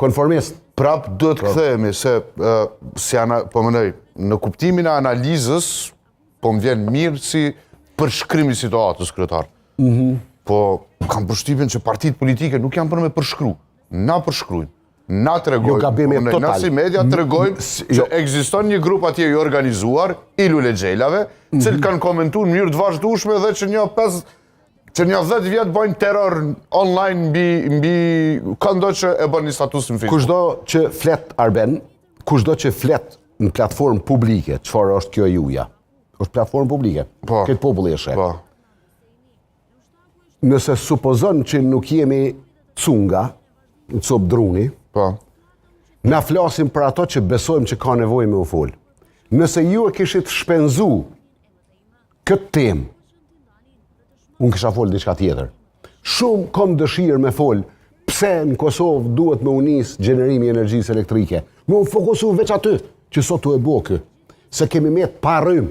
konformist. Prap duhet të kthehemi se po mënej në kuptimin e analizës po më vjen mirë si përshkrimi i situatës, kryetar. Po kam përshtypjen që partitë politike nuk janë për me përshkru. Na përshkrujnë. Na tregojnë, na si media tregojnë që ekziston një grup atje i organizuar, i lule xhelave, cilët kanë komentuar në mënyrë të vazhdueshme dhe që një 10 vjet bojnë terror online mbi këndo që e bën një statusin Facebook. Kushdo që flet Arben, kushdo që flet në platformë publike, çfarë është kjo juja? Është platformë publike. Këtë populli e sheh. Nëse supozon që nuk jemi cunga, në copë druni, na flasim për ato që besojmë që ka nevojë me u fol. Nëse ju e kishit shpenzu këtë temë, unë kisha fol diçka tjetër. Shumë kam dëshirë me fol pse në Kosovë duhet me unis gjenerimi i energjisë elektrike. Me u fokusu veç aty, që sot u e bo kë. Se kemi met pa rrym.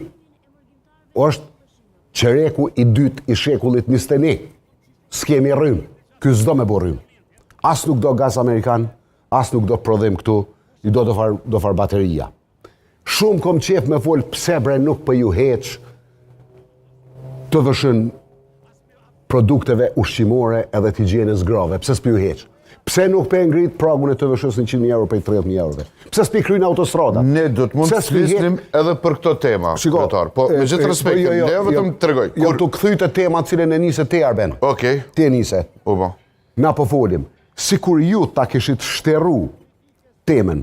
Është qereku i dytë i shekullit 21. S'kemi rrym. Ky s'do me bo rrym. As nuk do gaz amerikan, as nuk do prodhim këtu, i do far bateria. Shumë kom qef me fol pse bre nuk për ju heq të vëshën produkteve ushqimore edhe të higjienës grave. Pse s'pi ju heq? Pse nuk për ngrit pragun e të vëshës 100.000 euro për 30.000 euro? Pse s'pi kryjnë autostrada? Ne do të mund të flisnim edhe për këto tema, kryetar. Po me gjithë respektin, ne vetëm tregoj. Jo të kthyj të temat cilën e nise te Arben. Okej. Ti e nise. Na po folim. Sikur ju ta kishit shteru temen,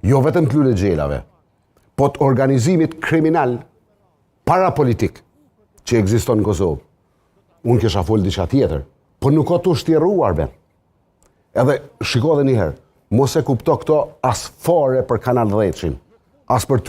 jo vetëm të lule xhelave, po të organizimit kriminal parapolitik që ekziston në Kosovë, unë kisha fol diçka tjetër, po nuk o të shtjeru Arben. Edhe shiko dhe njëherë, mos e kupto këto as fare për Kanal 10, as për ty